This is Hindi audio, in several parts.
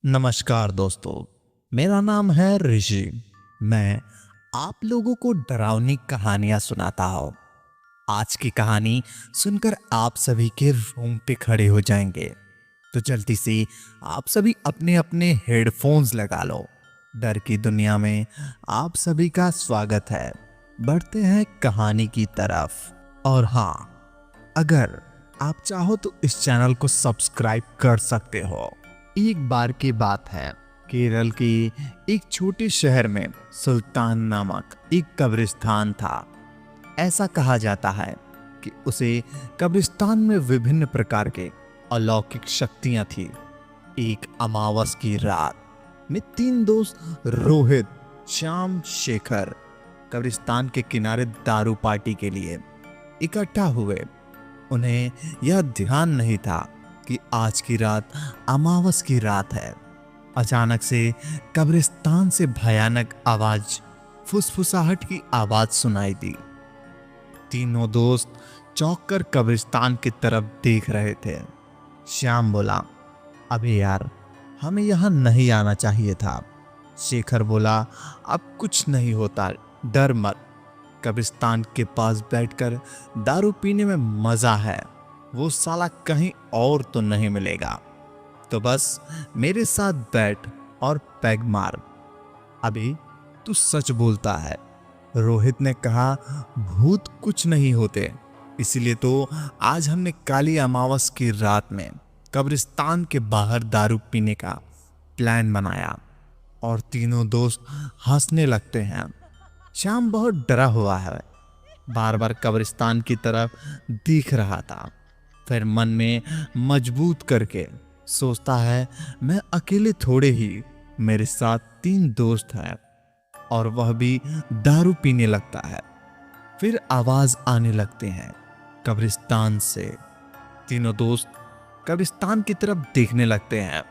नमस्कार दोस्तों, मेरा नाम है ऋषि। मैं आप लोगों को डरावनी कहानियां सुनाता हूँ। आज की कहानी सुनकर आप सभी के रोंगटे खड़े हो जाएंगे। तो जल्दी से आप सभी अपने अपने हेडफोन्स लगा लो। डर की दुनिया में आप सभी का स्वागत है। बढ़ते हैं कहानी की तरफ। और हाँ, अगर आप चाहो तो इस चैनल को सब्सक्राइब कर सकते हो। एक बार की बात है, केरल के एक छोटे शहर में सुल्तान नामक एक कब्रिस्तान था। ऐसा कहा जाता है कि उसे कब्रिस्तान में विभिन्न प्रकार के अलौकिक शक्तियां थी। एक अमावस की रात में तीन दोस्त रोहित, श्याम, शेखर कब्रिस्तान के किनारे दारू पार्टी के लिए इकट्ठा हुए। उन्हें यह ध्यान नहीं था कि आज की रात अमावस की रात है। अचानक से कब्रिस्तान से भयानक आवाज, फुसफुसाहट की आवाज सुनाई दी। तीनों दोस्त चौंक कर कब्रिस्तान की तरफ देख रहे थे। श्याम बोला, अबे यार, हमें यहां नहीं आना चाहिए था। शेखर बोला, अब कुछ नहीं होता, डर मत। कब्रिस्तान के पास बैठकर दारू पीने में मजा है, वो साला कहीं और तो नहीं मिलेगा। तो बस मेरे साथ बैठ और पैग मार। अभी तू सच बोलता है, रोहित ने कहा। भूत कुछ नहीं होते, इसलिए तो आज हमने काली अमावस की रात में कब्रिस्तान के बाहर दारू पीने का प्लान बनाया। और तीनों दोस्त हंसने लगते हैं। श्याम बहुत डरा हुआ है, बार बार कब्रिस्तान की तरफ देख रहा था। फिर मन में मजबूत करके सोचता है, मैं अकेले थोड़े ही, मेरे साथ तीन दोस्त हैं और वह भी दारू पीने लगता है। फिर आवाज आने लगते हैं कब्रिस्तान से। तीनों दोस्त कब्रिस्तान की तरफ देखने लगते हैं।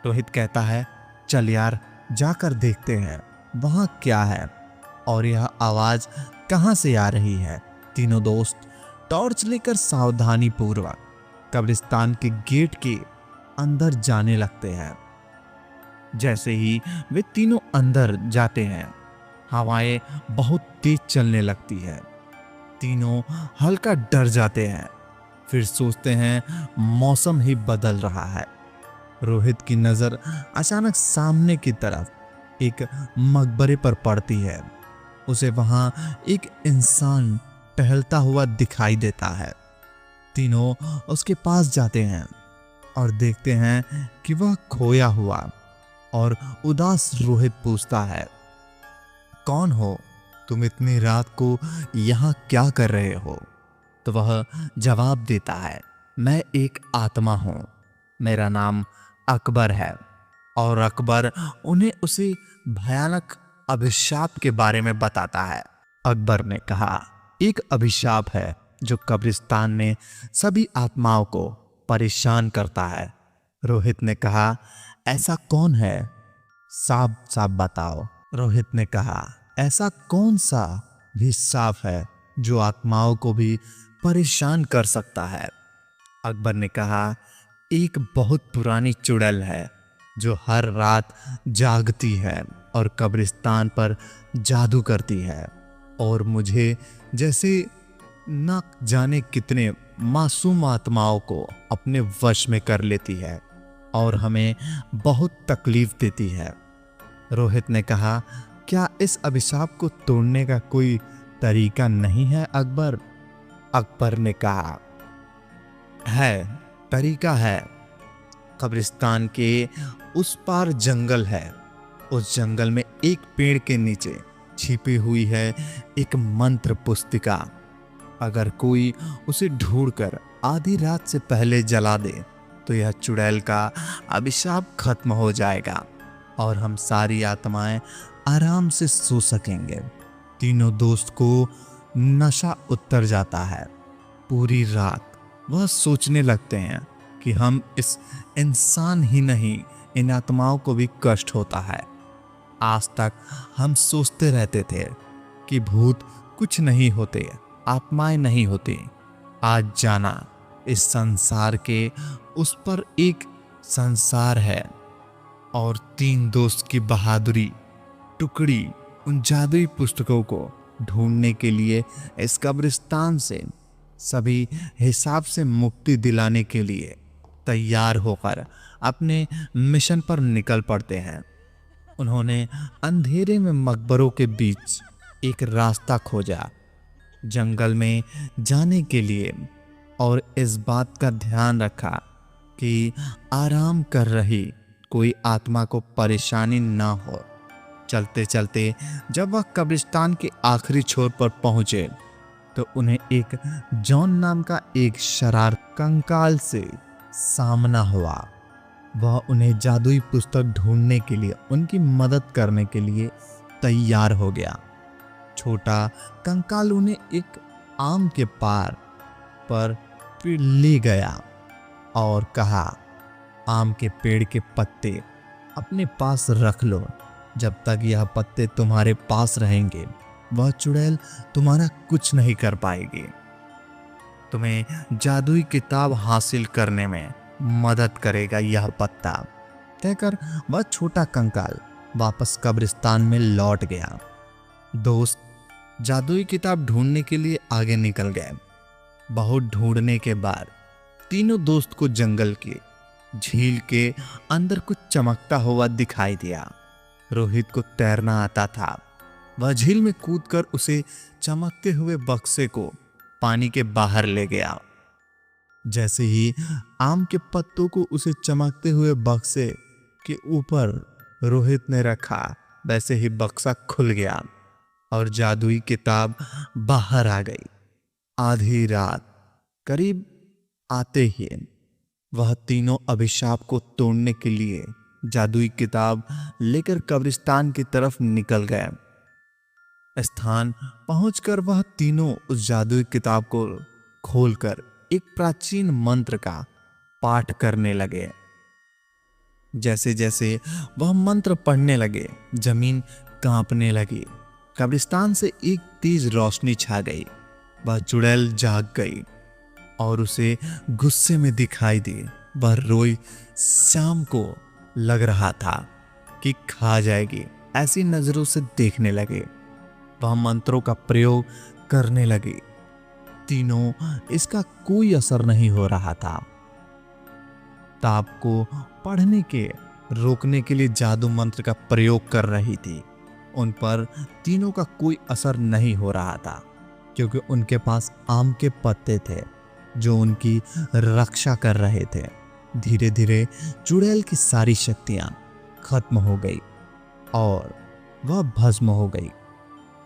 रोहित कहता है, चल यार, जाकर देखते हैं वहां क्या है और यह आवाज कहां से आ रही है। तीनों दोस्त टॉर्च लेकर सावधानी पूर्वक कब्रिस्तान के गेट के अंदर जाने लगते हैं। जैसे ही वे तीनों अंदर जाते हैं, हवाएं बहुत तेज चलने लगती है। तीनों हल्का डर जाते हैं। फिर सोचते हैं मौसम ही बदल रहा है। रोहित की नजर अचानक सामने की तरफ एक मकबरे पर पड़ती है। उसे वहां एक इंसान टहलता हुआ दिखाई देता है। तीनों उसके पास जाते हैं और देखते हैं कि वह खोया हुआ और उदास रोहित पूछता है, कौन हो तुम? इतनी रात को यहां क्या कर रहे हो? तो वह जवाब देता है, मैं एक आत्मा हूं, मेरा नाम अकबर है। और अकबर उन्हें उसे भयानक अभिशाप के बारे में बताता है। अकबर ने कहा, एक अभिशाप है जो कब्रिस्तान में सभी आत्माओं को परेशान करता है। रोहित ने कहा, ऐसा कौन है? साफ साफ बताओ। रोहित ने कहा, ऐसा कौन सा भी साफ है जो आत्माओं को भी परेशान कर सकता है? अकबर ने कहा, एक बहुत पुरानी चुड़ैल है जो हर रात जागती है और कब्रिस्तान पर जादू करती है और मुझे जैसे न जाने कितने मासूम आत्माओं को अपने वश में कर लेती है और हमें बहुत तकलीफ देती है। रोहित ने कहा, क्या इस अभिशाप को तोड़ने का कोई तरीका नहीं है अकबर? अकबर ने कहा, है, तरीका है। कब्रिस्तान के उस पार जंगल है। उस जंगल में एक पेड़ के नीचे छिपी हुई है एक मंत्र पुस्तिका। अगर कोई उसे ढूंढकर आधी रात से पहले जला दे तो यह चुड़ैल का अभिशाप खत्म हो जाएगा और हम सारी आत्माएं आराम से सो सकेंगे। तीनों दोस्त को नशा उतर जाता है। पूरी रात वह सोचने लगते हैं कि हम इस इंसान ही नहीं, इन आत्माओं को भी कष्ट होता है। आज तक हम सोचते रहते थे कि भूत कुछ नहीं होते, आत्माएं नहीं होती। आज जाना इस संसार के उस पर एक संसार है और तीन दोस्त की बहादुरी टुकड़ी उन जादुई पुस्तकों को ढूंढने के लिए इस कब्रिस्तान से सभी हिसाब से मुक्ति दिलाने के लिए तैयार होकर अपने मिशन पर निकल पड़ते हैं। उन्होंने अंधेरे में मकबरों के बीच एक रास्ता खोजा जंगल में जाने के लिए और इस बात का ध्यान रखा कि आराम कर रही कोई आत्मा को परेशानी ना हो। चलते चलते जब वह कब्रिस्तान के आखिरी छोर पर पहुंचे तो उन्हें एक जॉन नाम का एक शरार कंकाल से सामना हुआ। वह उन्हें जादुई पुस्तक ढूंढने के लिए उनकी मदद करने के लिए तैयार हो गया। छोटा कंकाल उन्हें एक आम के पार पर ले गया और कहा, आम के पेड़ के पत्ते अपने पास रख लो। जब तक यह पत्ते तुम्हारे पास रहेंगे वह चुड़ैल तुम्हारा कुछ नहीं कर पाएगी। तुम्हें जादुई किताब हासिल करने में मदद करेगा यह पत्ता। कहकर वह छोटा कंकाल वापस कब्रिस्तान में लौट गया। दोस्त जादुई किताब ढूंढने के लिए आगे निकल गए। बहुत ढूंढने के बाद तीनों दोस्त को जंगल के झील के अंदर कुछ चमकता हुआ दिखाई दिया। रोहित को तैरना आता था। वह झील में कूदकर उसे चमकते हुए बक्से को पानी के बाहर ले गया। जैसे ही आम के पत्तों को उसे चमकते हुए बक्से के ऊपर रोहित ने रखा, वैसे ही बक्सा खुल गया और जादुई किताब बाहर आ गई। आधी रात करीब आते ही वह तीनों अभिशाप को तोड़ने के लिए जादुई किताब लेकर कब्रिस्तान की तरफ निकल गए। स्थान पहुंचकर वह तीनों उस जादुई किताब को खोलकर एक प्राचीन मंत्र का पाठ करने लगे। जैसे जैसे वह मंत्र पढ़ने लगे जमीन कांपने लगी। कब्रिस्तान से एक तेज रोशनी छा गई। वह चुड़ैल जाग गई और उसे गुस्से में दिखाई दी। वह रोई शाम को लग रहा था कि खा जाएगी। ऐसी नजरों से देखने लगे। वह मंत्रों का प्रयोग करने लगी। तीनों इसका कोई असर नहीं हो रहा था। ताप को पढ़ने के रोकने के लिए जादू मंत्र का प्रयोग कर रही थी। उन पर तीनों का कोई असर नहीं हो रहा था क्योंकि उनके पास आम के पत्ते थे जो उनकी रक्षा कर रहे थे। धीरे धीरे चुड़ैल की सारी शक्तियां खत्म हो गई और वह भस्म हो गई।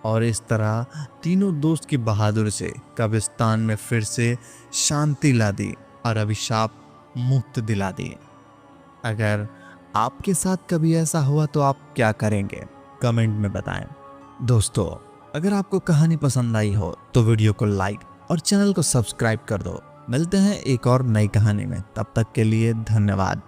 और इस तरह तीनों दोस्त की बहादुरी से कब्रिस्तान में फिर से शांति ला दी और अभिशाप मुक्त दिला दी। अगर आपके साथ कभी ऐसा हुआ तो आप क्या करेंगे? कमेंट में बताएं। दोस्तों, अगर आपको कहानी पसंद आई हो तो वीडियो को लाइक और चैनल को सब्सक्राइब कर दो। मिलते हैं एक और नई कहानी में। तब तक के लिए धन्यवाद।